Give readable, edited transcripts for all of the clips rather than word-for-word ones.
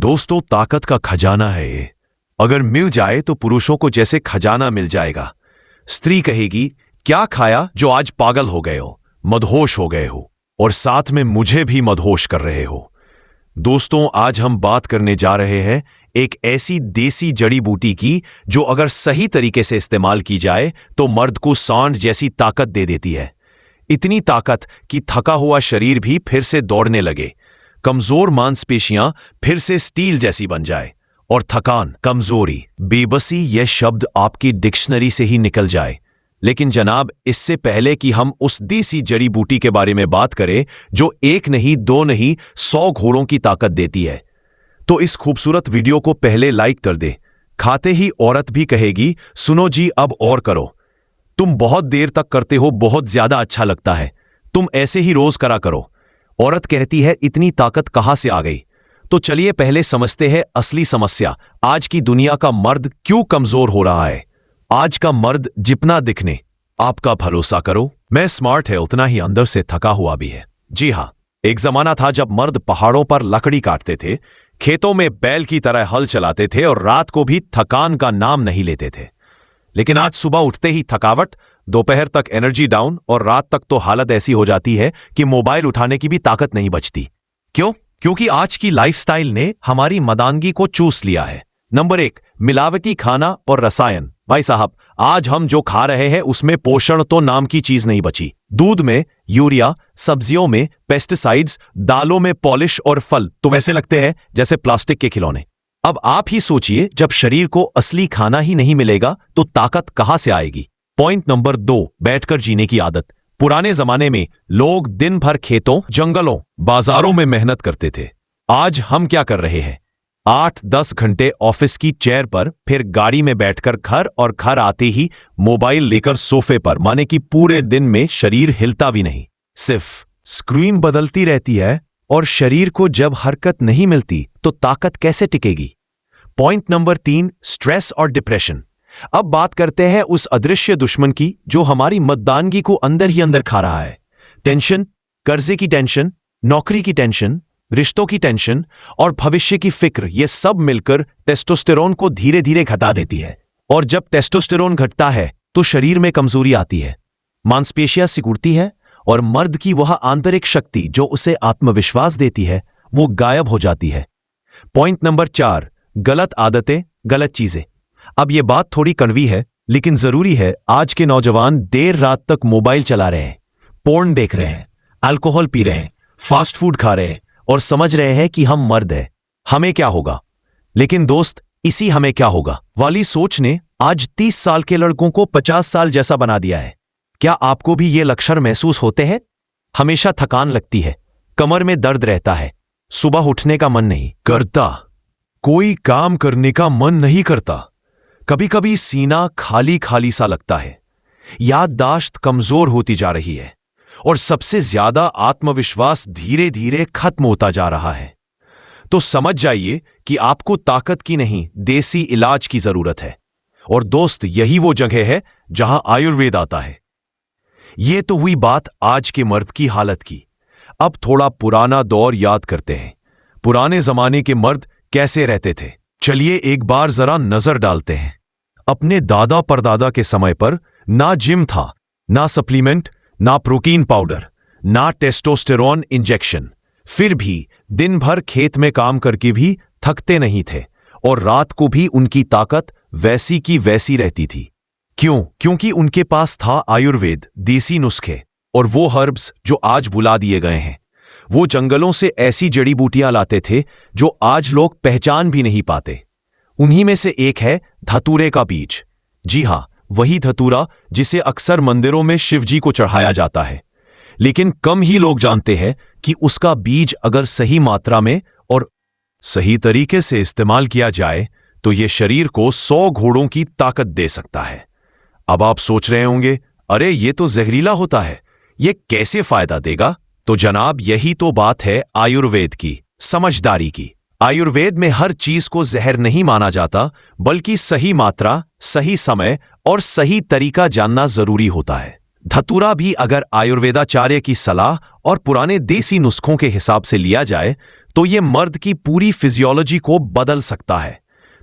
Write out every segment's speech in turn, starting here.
दोस्तों, ताकत का खजाना है ये। अगर मिल जाए तो पुरुषों को जैसे खजाना मिल जाएगा। स्त्री कहेगी, क्या खाया जो आज पागल हो गए हो, मदहोश हो गए हो, और साथ में मुझे भी मदहोश कर रहे हो। दोस्तों, आज हम बात करने जा रहे हैं एक ऐसी देसी जड़ी बूटी की जो अगर सही तरीके से इस्तेमाल की जाए तो मर्द को सांड जैसी ताकत दे देती है। इतनी ताकत कि थका हुआ शरीर भी फिर से दौड़ने लगे, कमजोर मांसपेशियां फिर से स्टील जैसी बन जाए, और थकान, कमजोरी, बेबसी यह शब्द आपकी डिक्शनरी से ही निकल जाए। लेकिन जनाब, इससे पहले कि हम उस देसी जड़ी बूटी के बारे में बात करें जो एक नहीं, दो नहीं, 100 घोड़ों की ताकत देती है, तो इस खूबसूरत वीडियो को पहले लाइक कर दे। खाते ही औरत भी कहेगी, सुनो जी, अब और करो। तुम बहुत देर तक करते हो, बहुत ज्यादा अच्छा लगता है, तुम ऐसे ही रोज करा करो। औरत कहती है, इतनी ताकत कहां से आ गई? तो चलिए पहले समझते हैं असली समस्या। आज की दुनिया का मर्द क्यों कमजोर हो रहा है? आज का मर्द जितना दिखने, आपका भरोसा करो, मैं स्मार्ट है, उतना ही अंदर से थका हुआ भी है। जी हां, एक जमाना था जब मर्द पहाड़ों पर लकड़ी काटते थे, खेतों में बैल की तरह हल चलाते थे और रात को भी थकान का नाम नहीं लेते थे। लेकिन आज सुबह उठते ही थकावट, दोपहर तक एनर्जी डाउन और रात तक तो हालत ऐसी हो जाती है कि मोबाइल उठाने की भी ताकत नहीं बचती। क्यों? क्योंकि आज की लाइफस्टाइल ने हमारी मर्दानगी को चूस लिया है। नंबर 1, मिलावटी खाना और रसायन। भाई साहब, आज हम जो खा रहे हैं उसमें पोषण तो नाम की चीज नहीं बची। दूध में यूरिया, सब्जियों में पेस्टिसाइड्स, दालों में पॉलिश और फल तो वैसे लगते हैं जैसे प्लास्टिक के खिलौने। अब आप ही सोचिए, जब शरीर को असली खाना ही नहीं मिलेगा तो ताकत कहां से आएगी? पॉइंट नंबर 2, बैठकर जीने की आदत। पुराने जमाने में लोग दिन भर खेतों, जंगलों, बाजारों में मेहनत करते थे। आज हम क्या कर रहे हैं? 8-10 घंटे ऑफिस की चेयर पर, फिर गाड़ी में बैठकर घर, और घर आते ही मोबाइल लेकर सोफे पर, माने कि पूरे दिन में शरीर हिलता भी नहीं, सिर्फ स्क्रीन बदलती रहती है। और शरीर को जब हरकत नहीं मिलती तो ताकत कैसे टिकेगी? पॉइंट नंबर 3, स्ट्रेस और डिप्रेशन। अब बात करते हैं उस अदृश्य दुश्मन की जो हमारी मर्दानगी को अंदर ही अंदर खा रहा है। टेंशन, कर्जे की टेंशन, नौकरी की टेंशन, रिश्तों की टेंशन और भविष्य की फिक्र, ये सब मिलकर टेस्टोस्टेरोन को धीरे धीरे घटा देती है। और जब टेस्टोस्टेरोन घटता है तो शरीर में कमजोरी आती है, मांसपेशियां सिकुड़ती है, और मर्द की वह आंतरिक शक्ति जो उसे आत्मविश्वास देती है वो गायब हो जाती है। पॉइंट नंबर 4, गलत आदतें, गलत चीजें। अब यह बात थोड़ी कड़वी है, लेकिन जरूरी है। आज के नौजवान देर रात तक मोबाइल चला रहे हैं, पोर्न देख रहे हैं, अल्कोहल पी रहे हैं, फास्ट फूड खा रहे हैं और समझ रहे हैं कि हम मर्द हैं, हमें क्या होगा। लेकिन दोस्त, इसी हमें क्या होगा वाली सोच ने आज 30 साल के लड़कों को 50 साल जैसा बना दिया है। क्या आपको भी ये लक्षण महसूस होते हैं? हमेशा थकान लगती है, कमर में दर्द रहता है, सुबह उठने का मन नहीं करता, कोई काम करने का मन नहीं करता, कभी कभी सीना खाली खाली सा लगता है, याददाश्त कमजोर होती जा रही है, और सबसे ज्यादा आत्मविश्वास धीरे धीरे खत्म होता जा रहा है। तो समझ जाइए कि आपको ताकत की नहीं, देसी इलाज की जरूरत है। और दोस्त, यही वो जगह है जहां आयुर्वेद आता है। ये तो हुई बात आज के मर्द की हालत की। अब थोड़ा पुराना दौर याद करते हैं। पुराने जमाने के मर्द कैसे रहते थे? चलिए एक बार जरा नजर डालते हैं। अपने दादा परदादा के समय पर ना जिम था, ना सप्लीमेंट, ना प्रोटीन पाउडर, ना टेस्टोस्टेरोन इंजेक्शन। फिर भी दिन भर खेत में काम करके भी थकते नहीं थे, और रात को भी उनकी ताकत वैसी की वैसी रहती थी। क्यों? क्योंकि उनके पास था आयुर्वेद, देसी नुस्खे, और वो हर्ब्स जो आज भुला दिए गए हैं। वो जंगलों से ऐसी जड़ी बूटियां लाते थे जो आज लोग पहचान भी नहीं पाते। उन्हीं में से एक है धतूरे का बीज। जी हां, वही धतूरा जिसे अक्सर मंदिरों में शिवजी को चढ़ाया जाता है। लेकिन कम ही लोग जानते हैं कि उसका बीज अगर सही मात्रा में और सही तरीके से इस्तेमाल किया जाए तो यह शरीर को 100 घोड़ों की ताकत दे सकता है। अब आप सोच रहे होंगे, अरे ये तो जहरीला होता है, ये कैसे फायदा देगा? तो जनाब, यही तो बात है आयुर्वेद की, समझदारी की। आयुर्वेद में हर चीज को जहर नहीं माना जाता, बल्कि सही मात्रा, सही समय और सही तरीका जानना जरूरी होता है। धतूरा भी अगर आयुर्वेदाचार्य की सलाह और पुराने देसी नुस्खों के हिसाब से लिया जाए तो ये मर्द की पूरी फिजियोलॉजी को बदल सकता है।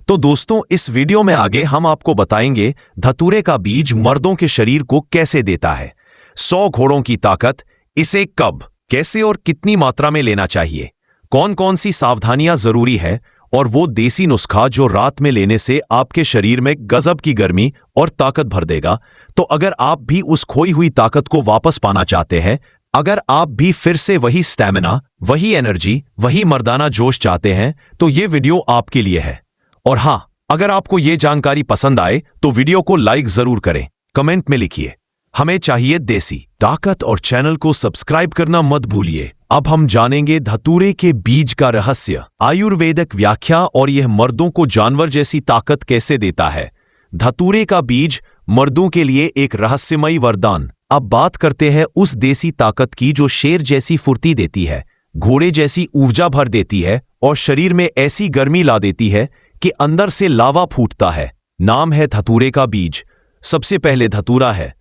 तो दोस्तों, इस वीडियो में आगे हम आपको बताएंगे धतूरे का बीज मर्दों के शरीर को कैसे देता है, 100 घोड़ों की ताकत, इसे कब, कैसे और कितनी मात्रा में लेना चाहिए, कौन कौन सी सावधानियां जरूरी है, और वो देसी नुस्खा जो रात में लेने से आपके शरीर में गजब की गर्मी और ताकत भर देगा। तो अगर आप भी उस खोई हुई ताकत को वापस पाना चाहते हैं, अगर आप भी फिर से वही स्टैमिना, वही एनर्जी, वही मर्दाना जोश चाहते हैं, तो ये वीडियो आपके लिए है। और हां, अगर आपको ये जानकारी पसंद आए तो वीडियो को लाइक जरूर करें, कमेंट में लिखिए हमें चाहिए देसी ताकत, और चैनल को सब्सक्राइब करना मत भूलिए। अब हम जानेंगे धतूरे के बीज का रहस्य, आयुर्वेदिक व्याख्या, और यह मर्दों को जानवर जैसी ताकत कैसे देता है। धतूरे का बीज मर्दों के लिए एक रहस्यमयी वरदान। अब बात करते हैं उस देसी ताकत की जो शेर जैसी फुर्ती देती है, घोड़े जैसी ऊर्जा भर देती है और शरीर में ऐसी गर्मी ला देती है कि अंदर से लावा फूटता है। नाम है धतूरे का बीज। सबसे पहले धतूरा है।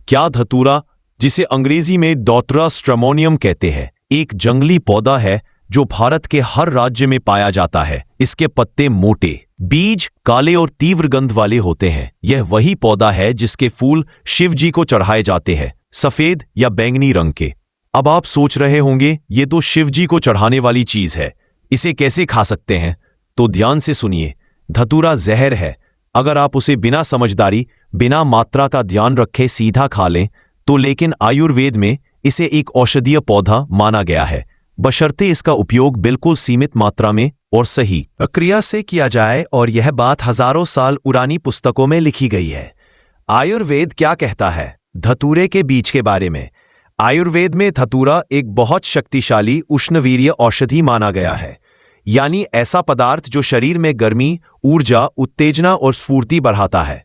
क्या धतूरा, जिसे अंग्रेजी में डोटरा स्ट्रेमोनियम कहते हैं, एक जंगली पौधा है जो भारत के हर राज्य में पाया जाता है। इसके पत्ते मोटे, बीज काले और तीव्र गंध वाले होते हैं। यह वही पौधा है जिसके फूल शिव जी को चढ़ाए जाते हैं, सफेद या बैंगनी रंग के। अब आप सोच रहे होंगे, ये तो शिव जी को चढ़ाने वाली चीज है, इसे कैसे खा सकते हैं? तो ध्यान से सुनिए, धतूरा जहर है। अगर आप उसे बिना समझदारी, बिना मात्रा का ध्यान रखे सीधा खा लें तो, लेकिन आयुर्वेद में इसे एक औषधीय पौधा माना गया है, बशर्ते इसका उपयोग बिल्कुल सीमित मात्रा में और सही प्रक्रिया से किया जाए। और यह बात हजारों साल पुरानी पुस्तकों में लिखी गई है। आयुर्वेद क्या कहता है धतूरे के बीज के बारे में? आयुर्वेद में धतूरा एक बहुत शक्तिशाली उष्णवीर्य औषधि माना गया है, यानी ऐसा पदार्थ जो शरीर में गर्मी, ऊर्जा, उत्तेजना और स्फूर्ति बढ़ाता है।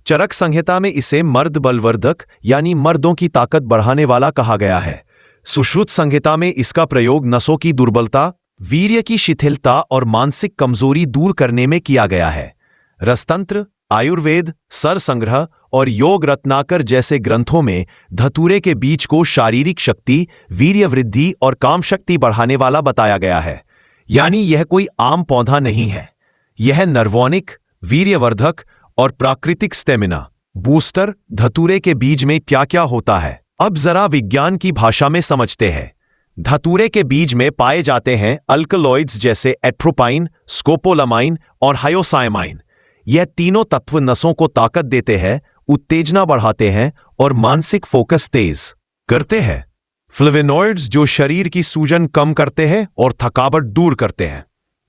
चरक संहिता में इसे मर्द बलवर्धक यानी मर्दों की ताकत बढ़ाने वाला कहा गया है। सुश्रुत संहिता में इसका प्रयोग नसों की दुर्बलता, वीर्य की शिथिलता और मानसिक कमजोरी दूर करने में किया गया है। रसतंत्र, आयुर्वेद, सर संग्रह और योग रत्नाकर जैसे ग्रंथों में धतूरे के बीज को शारीरिक शक्ति, वीर्य वृद्धि और काम शक्ति बढ़ाने वाला बताया गया है। यानी यह कोई आम पौधा नहीं है, यह नर्वोनिक, वीर्यवर्धक और प्राकृतिक स्टेमिना बूस्टर। धतूरे के बीज में क्या क्या होता है, अब जरा विज्ञान की भाषा में समझते हैं। धतूरे के बीज में पाए जाते हैं अल्कलॉइड्स जैसे एट्रोपाइन, स्कोपोलामाइन और हायोसाइमाइन। यह तीनों तत्व नसों को ताकत देते हैं, उत्तेजना बढ़ाते हैं और मानसिक फोकस तेज करते हैं। फ्लेवोनॉइड्स जो शरीर की सूजन कम करते हैं और थकावट दूर करते हैं।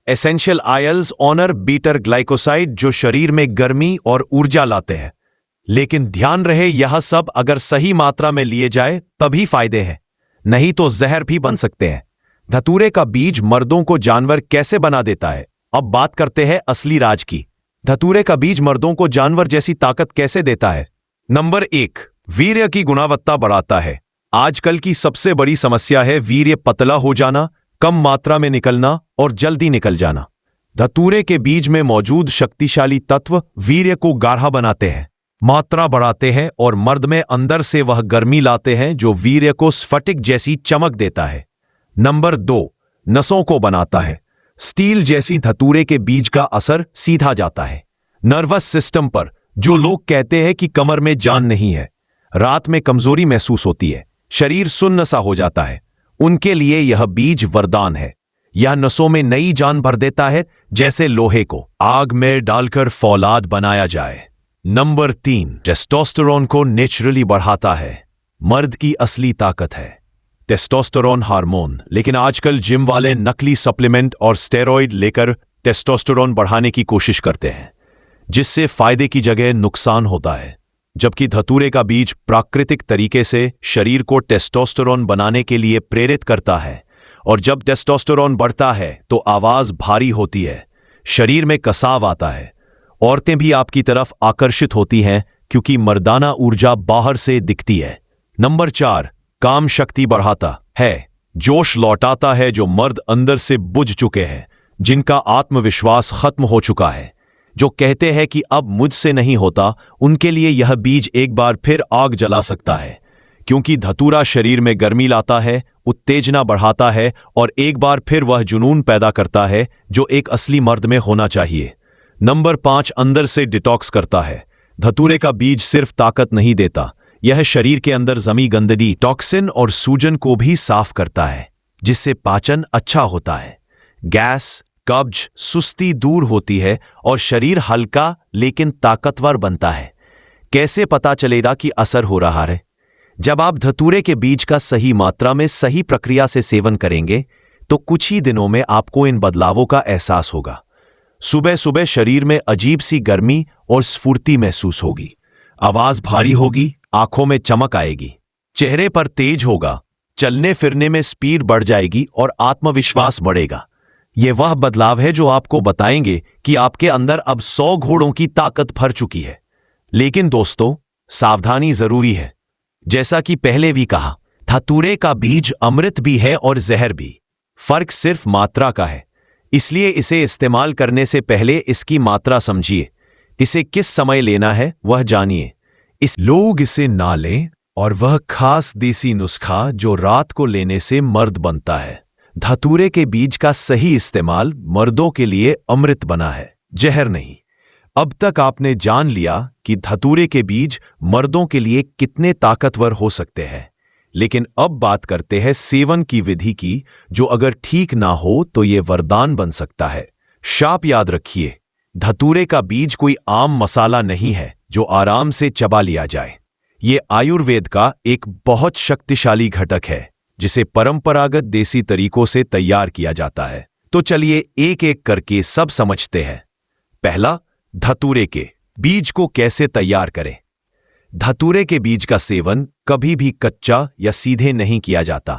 एसेंशियल आयल्स, ऑनर बीटर ग्लाइकोसाइड जो शरीर में गर्मी और ऊर्जा लाते हैं। लेकिन ध्यान रहे, यह सब अगर सही मात्रा में लिए जाए तभी फायदे हैं, नहीं तो जहर भी बन सकते हैं। धतूरे का बीज मर्दों को जानवर कैसे बना देता है? अब बात करते हैं असली राज की। धतूरे का बीज मर्दों को जानवर जैसी ताकत कैसे देता है? नंबर 1, वीर्य की गुणवत्ता बढ़ाता है। आजकल की सबसे बड़ी समस्या है वीर्य पतला हो जाना, कम मात्रा में निकलना और जल्दी निकल जाना। धतूरे के बीज में मौजूद शक्तिशाली तत्व वीर्य को गाढ़ा बनाते हैं, मात्रा बढ़ाते हैं और मर्द में अंदर से वह गर्मी लाते हैं जो वीर्य को स्फटिक जैसी चमक देता है। नंबर 2, नसों को बनाता है। स्टील जैसी धतूरे के बीज का असर सीधा जाता है नर्वस सिस्टम पर। जो लोग कहते हैं कि कमर में जान नहीं है, रात में कमजोरी महसूस होती है, शरीर सुन्न सा हो जाता है, उनके लिए यह बीज वरदान है। यह नसों में नई जान भर देता है, जैसे लोहे को आग में डालकर फौलाद बनाया जाए। नंबर 3, टेस्टोस्टेरोन को नेचुरली बढ़ाता है। मर्द की असली ताकत है टेस्टोस्टेरोन हार्मोन, लेकिन आजकल जिम वाले नकली सप्लीमेंट और स्टेरॉइड लेकर टेस्टोस्टेरोन बढ़ाने की कोशिश करते हैं, जिससे फायदे की जगह नुकसान होता है। जबकि धतूरे का बीज प्राकृतिक तरीके से शरीर को टेस्टोस्टेरोन बनाने के लिए प्रेरित करता है, और जब टेस्टोस्टेरोन बढ़ता है तो आवाज भारी होती है, शरीर में कसाव आता है, औरतें भी आपकी तरफ आकर्षित होती हैं क्योंकि मर्दाना ऊर्जा बाहर से दिखती है। नंबर 4, काम शक्ति बढ़ाता है, जोश लौटाता है जो मर्द अंदर से बुझ चुके हैं, जिनका आत्मविश्वास खत्म हो चुका है, जो कहते हैं कि अब मुझसे नहीं होता, उनके लिए यह बीज एक बार फिर आग जला सकता है। क्योंकि धतूरा शरीर में गर्मी लाता है, उत्तेजना बढ़ाता है और एक बार फिर वह जुनून पैदा करता है जो एक असली मर्द में होना चाहिए। नंबर 5, अंदर से डिटॉक्स करता है। धतूरे का बीज सिर्फ ताकत नहीं देता, यह शरीर के अंदर जमी गंदगी, टॉक्सिन और सूजन को भी साफ करता है, जिससे पाचन अच्छा होता है। गैस, कब्ज, सुस्ती दूर होती है और शरीर हल्का लेकिन ताकतवर बनता है। कैसे पता चलेगा कि असर हो रहा है? जब आप धतूरे के बीज का सही मात्रा में सही प्रक्रिया से सेवन करेंगे तो कुछ ही दिनों में आपको इन बदलावों का एहसास होगा। सुबह सुबह शरीर में अजीब सी गर्मी और स्फूर्ति महसूस होगी, आवाज भारी होगी, आंखों में चमक आएगी, चेहरे पर तेज होगा, चलने फिरने में स्पीड बढ़ जाएगी और आत्मविश्वास बढ़ेगा। यह वह बदलाव है जो आपको बताएंगे कि आपके अंदर अब 100 घोड़ों की ताकत भर चुकी है। लेकिन दोस्तों, सावधानी जरूरी है। जैसा कि पहले भी कहा, धतूरे का बीज अमृत भी है और जहर भी। फर्क सिर्फ मात्रा का है, इसलिए इसे इस्तेमाल करने से पहले इसकी मात्रा समझिए। इसे किस समय लेना है वह जानिए। लोग इसे ना लें, और वह खास देसी नुस्खा जो रात को लेने से मर्द बनता है। धतूरे के बीज का सही इस्तेमाल मर्दों के लिए अमृत बना है, जहर नहीं। अब तक आपने जान लिया कि धतूरे के बीज मर्दों के लिए कितने ताकतवर हो सकते हैं। लेकिन अब बात करते हैं सेवन की विधि की, जो अगर ठीक ना हो तो ये वरदान बन सकता है। शाप याद रखिए, धतूरे का बीज कोई आम मसाला नहीं है जो आराम से चबा लिया जाए। ये आयुर्वेद का एक बहुत शक्तिशाली घटक है जिसे परंपरागत देसी तरीकों से तैयार किया जाता है। तो चलिए एक एक करके सब समझते हैं। पहला, धतूरे के बीज को कैसे तैयार करें। धतूरे के बीज का सेवन कभी भी कच्चा या सीधे नहीं किया जाता।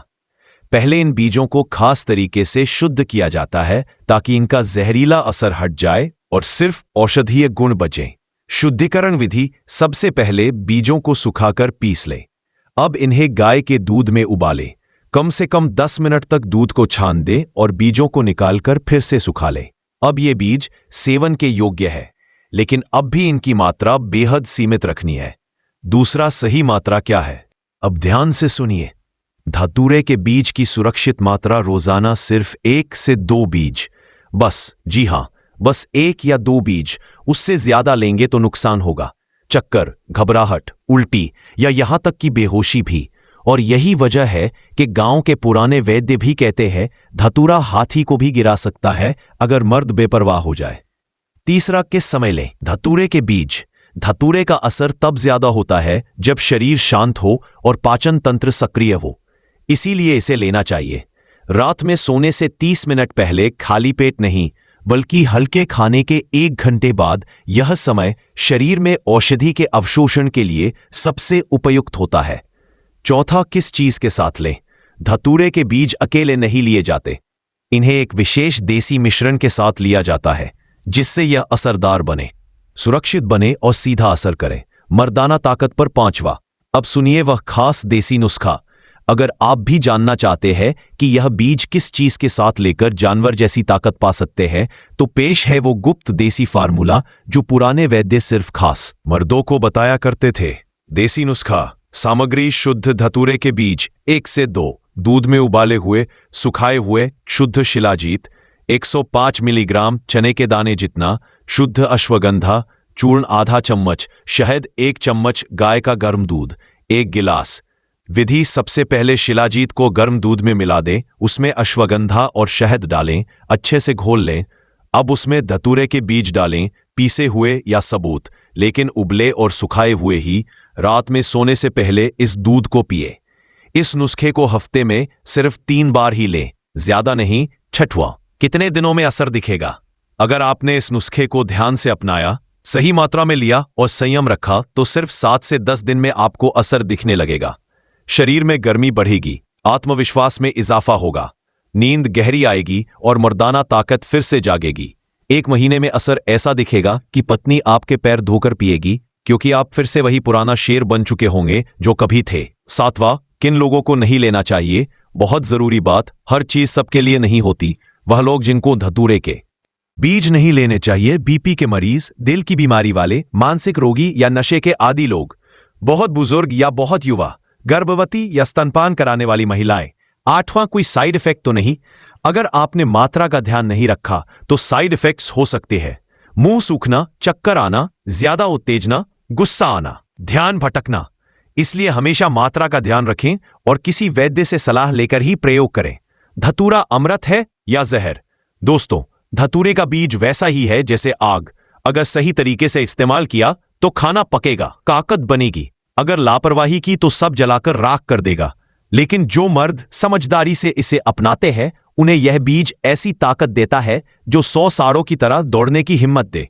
पहले इन बीजों को खास तरीके से शुद्ध किया जाता है ताकि इनका जहरीला असर हट जाए और सिर्फ औषधीय गुण बचें। शुद्धिकरण विधि: सबसे पहले बीजों को सुखाकर पीस लें। अब इन्हें गाय के दूध में उबालें। कम से कम 10 मिनट तक दूध को छान दें और बीजों को निकालकर फिर से सुखा लें। अब ये बीज सेवन के योग्य है, लेकिन अब भी इनकी मात्रा बेहद सीमित रखनी है। दूसरा, सही मात्रा क्या है? अब ध्यान से सुनिए। धतूरे के बीज की सुरक्षित मात्रा रोजाना सिर्फ 1 से 2 बीज, बस, जी हां, बस 1 या 2 बीज। उससे ज्यादा लेंगे तो नुकसान होगा। चक्कर, घबराहट, उल्टी या यहां तक कि बेहोशी भी। और यही वजह है कि गांव के पुराने वैद्य भी कहते हैं धतूरा हाथी को भी गिरा सकता है अगर मर्द बेपरवाह हो जाए। तीसरा, किस समय लें धतूरे के बीज? धतूरे का असर तब ज्यादा होता है जब शरीर शांत हो और पाचन तंत्र सक्रिय हो। इसीलिए इसे लेना चाहिए रात में सोने से 30 मिनट पहले, खाली पेट नहीं, बल्कि हल्के खाने के 1 घंटे बाद। यह समय शरीर में औषधि के अवशोषण के लिए सबसे उपयुक्त होता है। चौथा, किस चीज के साथ लें? धतूरे के बीज अकेले नहीं लिए जाते, इन्हें एक विशेष देसी मिश्रण के साथ लिया जाता है जिससे यह असरदार बने, सुरक्षित बने और सीधा असर करे। मर्दाना ताकत पर 5वां। अब सुनिए वह खास देसी नुस्खा। अगर आप भी जानना चाहते हैं कि यह बीज किस चीज के साथ लेकर जानवर जैसी ताकत पा सकते हैं, तो पेश है वो गुप्त देसी फार्मूला जो पुराने वैद्य सिर्फ खास मर्दों को बताया करते थे। देसी नुस्खा: सामग्री: शुद्ध धतूरे के बीज 1 से 2, दूध में उबाले हुए सुखाए हुए शुद्ध शिलाजीत 105 मिलीग्राम, चने के दाने जितना, शुद्ध अश्वगंधा चूर्ण आधा चम्मच, शहद 1 चम्मच, गाय का गर्म दूध 1 गिलास। विधि: सबसे पहले शिलाजीत को गर्म दूध में मिला दें, उसमें अश्वगंधा और शहद डालें, अच्छे से घोल लें। अब उसमें धतूरे के बीज डालें, पीसे हुए या सबूत, लेकिन उबले और सुखाए हुए ही। रात में सोने से पहले इस दूध को पिए। इस नुस्खे को हफ्ते में सिर्फ 3 बार ही लें, ज्यादा नहीं। 6वां, कितने दिनों में असर दिखेगा? अगर आपने इस नुस्खे को ध्यान से अपनाया, सही मात्रा में लिया और संयम रखा तो सिर्फ 7 से 10 दिन में आपको असर दिखने लगेगा। शरीर में गर्मी बढ़ेगी, आत्मविश्वास में इजाफा होगा, नींद गहरी आएगी और मर्दाना ताकत फिर से जागेगी। 1 महीने में असर ऐसा दिखेगा कि पत्नी आपके पैर धोकर पिएगी, क्योंकि आप फिर से वही पुराना शेर बन चुके होंगे जो कभी थे। 7वां, किन लोगों को नहीं लेना चाहिए? बहुत जरूरी बात, हर चीज सबके लिए नहीं होती। वह लोग जिनको धतूरे के बीज नहीं लेने चाहिए: बीपी के मरीज, दिल की बीमारी वाले, मानसिक रोगी या नशे के आदी लोग, बहुत बुजुर्ग या बहुत युवा, गर्भवती या स्तनपान कराने वाली महिलाएं, आठवां, कोई साइड इफेक्ट तो नहीं? अगर आपने मात्रा का ध्यान नहीं रखा तो साइड इफेक्ट्स हो सकते हैं। मुंह सूखना, चक्कर आना, ज्यादा उत्तेजना, गुस्सा आना, ध्यान भटकना। इसलिए हमेशा मात्रा का ध्यान रखें और किसी वैद्य से सलाह लेकर ही प्रयोग करें। धतूरा अमृत है या जहर? दोस्तों, धतूरे का बीज वैसा ही है जैसे आग। अगर सही तरीके से इस्तेमाल किया तो खाना पकेगा, ताकत बनेगी। अगर लापरवाही की तो सब जलाकर राख कर देगा। लेकिन जो मर्द समझदारी से इसे अपनाते हैं, उन्हें यह बीज ऐसी ताकत देता है जो 100 सारों की तरह दौड़ने की हिम्मत दे।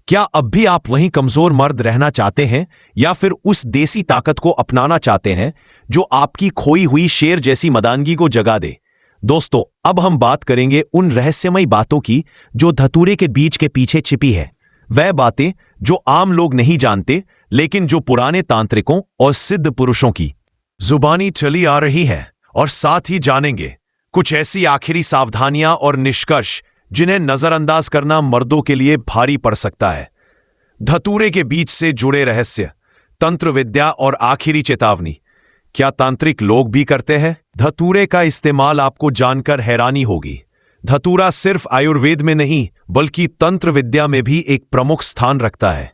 क्या अब भी आप वहीं कमजोर मर्द रहना चाहते हैं या फिर उस देसी ताकत को अपनाना चाहते हैं जो आपकी खोई हुई शेर जैसी मर्दानगी को जगा दे? दोस्तों, अब हम बात करेंगे उन रहस्यमयी बातों की जो धतूरे के बीज के पीछे छिपी है। वह बातें जो आम लोग नहीं जानते, लेकिन जो पुराने तांत्रिकों और सिद्ध पुरुषों की जुबानी चली आ रही है। और साथ ही जानेंगे कुछ ऐसी आखिरी सावधानियां और निष्कर्ष जिन्हें नजरअंदाज करना मर्दों के लिए भारी पड़ सकता है। धतूरे के बीज से जुड़े रहस्य, तंत्र विद्या और आखिरी चेतावनी। क्या तांत्रिक लोग भी करते हैं? धतूरे का इस्तेमाल आपको जानकर हैरानी होगी। धतूरा सिर्फ आयुर्वेद में नहीं बल्कि तंत्र विद्या में भी एक प्रमुख स्थान रखता है।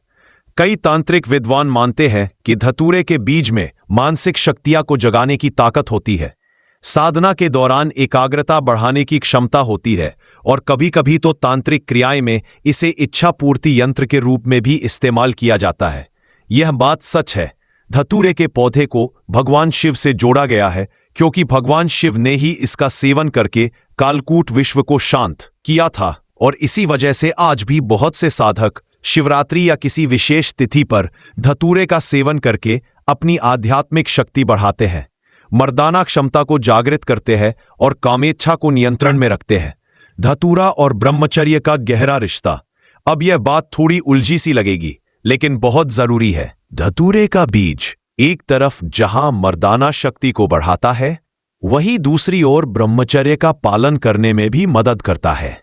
कई तांत्रिक विद्वान मानते हैं कि धतूरे के बीज में मानसिक शक्तियां को जगाने की ताकत होती है। साधना के दौरान एकाग्रता बढ़ाने की क्षमता होती है और कभी-कभी तो तांत्रिक क्रियाएं में इसे इच्छा पूर्ति यंत्र के रूप में भी इस्तेमाल किया जाता है। यह बात सच है। धतूरे के पौधे को भगवान शिव से जोड़ा गया है क्योंकि भगवान शिव ने ही इसका सेवन करके कालकूट विश्व को शांत किया था। और इसी वजह से आज भी बहुत से साधक शिवरात्रि या किसी विशेष तिथि पर धतूरे का सेवन करके अपनी आध्यात्मिक शक्ति बढ़ाते हैं, मर्दाना क्षमता को जागृत करते हैं और कामेच्छा को नियंत्रण में रखते हैं। धतूरा और ब्रह्मचर्य का गहरा रिश्ता। अब यह बात थोड़ी उलझी सी लगेगी, लेकिन बहुत जरूरी है। धतूरे का बीज एक तरफ जहां मर्दाना शक्ति को बढ़ाता है, वहीं दूसरी ओर ब्रह्मचर्य का पालन करने में भी मदद करता है।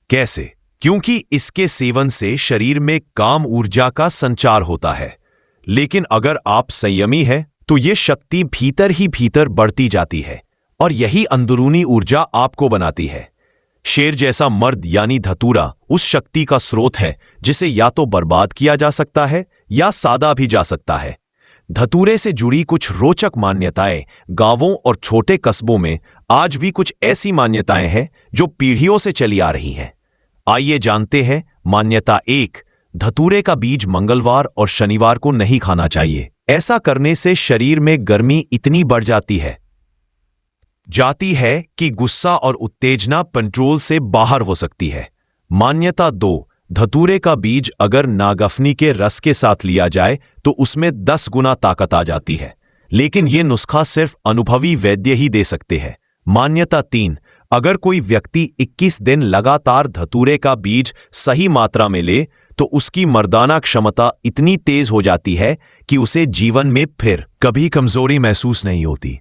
कैसे? क्योंकि इसके सेवन से शरीर में काम ऊर्जा का संचार होता है। लेकिन अगर आप संयमी हैं तो यह शक्ति भीतर ही भीतर बढ़ती जाती है और यही अंदरूनी ऊर्जा आपको बनाती है। शेर जैसा मर्द यानी धतूरा उस शक्ति का स्रोत है जिसे या तो बर्बाद किया जा सकता है या साधा भी जा सकता है। धतूरे से जुड़ी कुछ रोचक मान्यताएं। गांवों और छोटे कस्बों में आज भी कुछ ऐसी मान्यताएं हैं जो पीढ़ियों से चली आ रही हैं। आइए जानते हैं। मान्यता 1, धतूरे का बीज मंगलवार और शनिवार को नहीं खाना चाहिए। ऐसा करने से शरीर में गर्मी इतनी बढ़ जाती है कि गुस्सा और उत्तेजना कंट्रोल से बाहर हो सकती है। मान्यता 2, धतूरे का बीज अगर नागफनी के रस के साथ लिया जाए तो उसमें 10 गुना ताकत आ जाती है, लेकिन यह नुस्खा सिर्फ अनुभवी वैद्य ही दे सकते हैं। मान्यता 3, अगर कोई व्यक्ति 21 दिन लगातार धतूरे का बीज सही मात्रा में ले तो उसकी मर्दाना क्षमता इतनी तेज हो जाती है कि उसे जीवन में फिर कभी कमजोरी महसूस नहीं होती।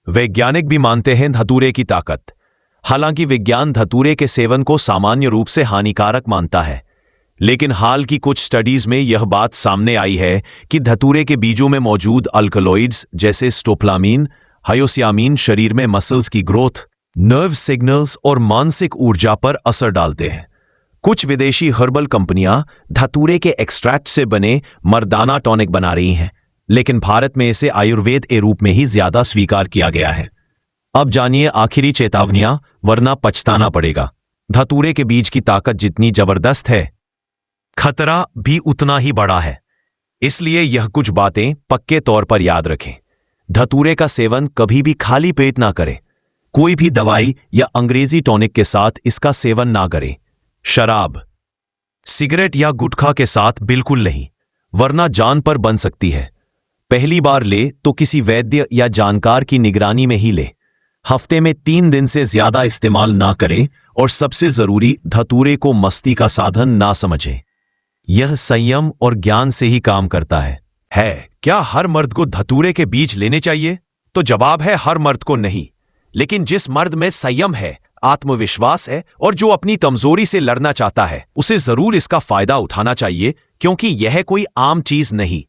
वैज्ञानिक भी मानते हैं धतूरे की ताकत। हालांकि विज्ञान धतूरे के सेवन को सामान्य रूप से हानिकारक मानता है, लेकिन हाल की कुछ स्टडीज में यह बात सामने आई है कि धतूरे के बीजों में मौजूद अल्कलॉइड्स जैसे स्टोप्लामीन, हायोसियामीन शरीर में मसल्स की ग्रोथ, नर्व सिग्नल्स और मानसिक ऊर्जा पर असर डालते हैं। कुछ विदेशी हर्बल कंपनियां धतूरे के एक्सट्रैक्ट से बने मर्दाना टॉनिक बना रही हैं, लेकिन भारत में इसे आयुर्वेद के रूप में ही ज्यादा स्वीकार किया गया है। अब जानिए आखिरी चेतावनियां, वरना पछताना पड़ेगा। धतूरे के बीज की ताकत जितनी जबरदस्त है, खतरा भी उतना ही बड़ा है। इसलिए यह कुछ बातें पक्के तौर पर याद रखें। धतूरे का सेवन कभी भी खाली पेट ना करें। कोई भी दवाई या अंग्रेजी टॉनिक के साथ इसका सेवन ना करें। शराब, सिगरेट या गुटखा के साथ बिल्कुल नहीं, वरना जान पर बन सकती है। पहली बार ले तो किसी वैद्य या जानकार की निगरानी में ही ले। हफ्ते में 3 दिन से ज्यादा इस्तेमाल ना करें और सबसे जरूरी, धतूरे को मस्ती का साधन ना समझें। यह संयम और ज्ञान से ही काम करता है। क्या हर मर्द को धतूरे के बीज लेने चाहिए? तो जवाब है हर मर्द को नहीं, लेकिन जिस मर्द में संयम है, आत्मविश्वास है और जो अपनी कमजोरी से लड़ना चाहता है, उसे जरूर इसका फायदा उठाना चाहिए, क्योंकि यह कोई आम चीज नहीं।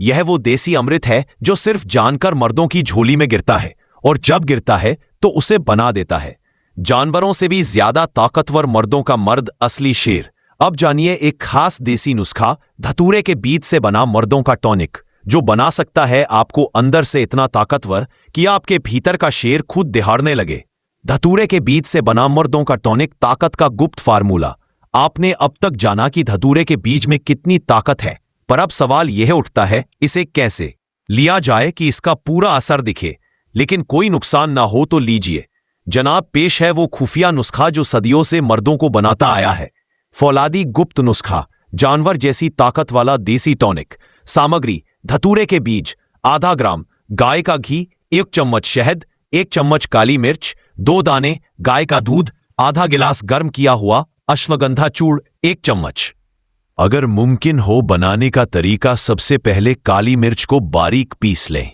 यह वो देसी अमृत है जो सिर्फ जानकर मर्दों की झोली में गिरता है और जब गिरता है तो उसे बना देता है। जानवरों से भी ज्यादा ताकतवर मर्दों का मर्द असली शेर। अब जानिए एक खास देसी नुस्खा, धतूरे के बीज से बना मर्दों का टॉनिक, जो बना सकता है आपको अंदर से इतना ताकतवर कि आपके भीतर का शेर खुद दहाड़ने लगे। धतूरे के बीज से बना मर्दों का टॉनिक ताकत का गुप्त फार्मूला। आपने अब तक जाना कि धतूरे के बीज में कितनी ताकत है, पर अब सवाल यह उठता है इसे कैसे लिया जाए कि इसका पूरा असर दिखे लेकिन कोई नुकसान ना हो। तो लीजिए जनाब, पेश है वो खुफिया नुस्खा जो सदियों से मर्दों को बनाता आया है। फौलादी गुप्त नुस्खा, जानवर जैसी ताकत वाला देसी टॉनिक। सामग्री: धतूरे के बीज आधा ग्राम, गाय का घी 1 चम्मच, शहद 1 चम्मच, काली मिर्च 2 दाने, गाय का दूध आधा गिलास, गर्म किया हुआ अश्वगंधा चूर्ण 1 चम्मच। अगर मुमकिन हो बनाने का तरीका, सबसे पहले काली मिर्च को बारीक पीस लें।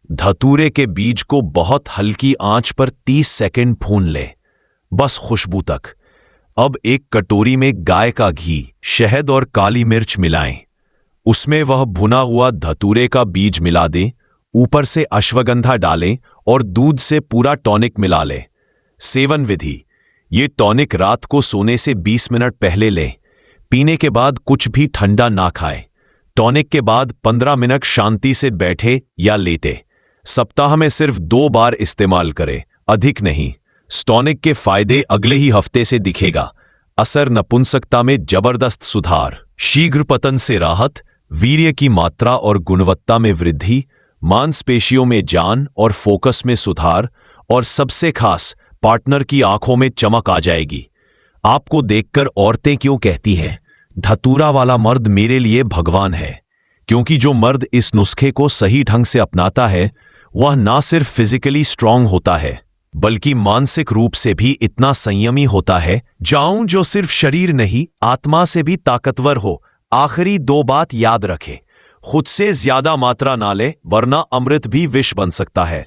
धतूरे के बीज को बहुत हल्की आंच पर 30 सेकंड भून लें, बस खुशबू तक। अब एक कटोरी में गाय का घी, शहद और काली मिर्च मिलाएं। उसमें वह भुना हुआ धतूरे का बीज मिला दें, ऊपर से अश्वगंधा डालें और दूध से पूरा टॉनिक मिला लें। सेवन विधि: ये टॉनिक रात को सोने से 20 मिनट पहले लें। पीने के बाद कुछ भी ठंडा ना खाएं। टॉनिक के बाद 15 मिनट शांति से बैठे या लेटे। सप्ताह में सिर्फ 2 बार इस्तेमाल करें, अधिक नहीं। टॉनिक के फायदे अगले ही हफ्ते से दिखेगा। असर: नपुंसकता में जबरदस्त सुधार, शीघ्र पतन से राहत, वीर्य की मात्रा और गुणवत्ता में वृद्धि, मांसपेशियों में जान और फोकस में सुधार, और सबसे खास, पार्टनर की आंखों में चमक आ जाएगी। आपको देखकर औरतें क्यों कहती हैं, धतूरा वाला मर्द मेरे लिए भगवान है? क्योंकि जो मर्द इस नुस्खे को सही ढंग से अपनाता है, वह ना सिर्फ फिजिकली स्ट्रांग होता है, बल्कि मानसिक रूप से भी इतना संयमी होता है जो सिर्फ शरीर नहीं, आत्मा से भी ताकतवर हो। आखिरी 2 बात याद रखें, खुद से ज्यादा मात्रा ना ले, वरना अमृत भी विष बन सकता है।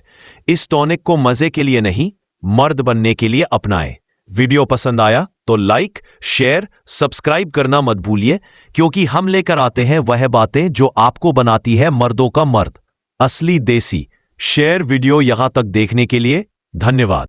इस टॉनिक को मजे के लिए नहीं, मर्द बनने के लिए अपनाएं। वीडियो पसंद आया तो लाइक, शेयर, सब्सक्राइब करना मत भूलिए, क्योंकि हम लेकर आते हैं वह बातें जो आपको बनाती है मर्दों का मर्द, असली देसी। शेयर वीडियो यहां तक देखने के लिए धन्यवाद।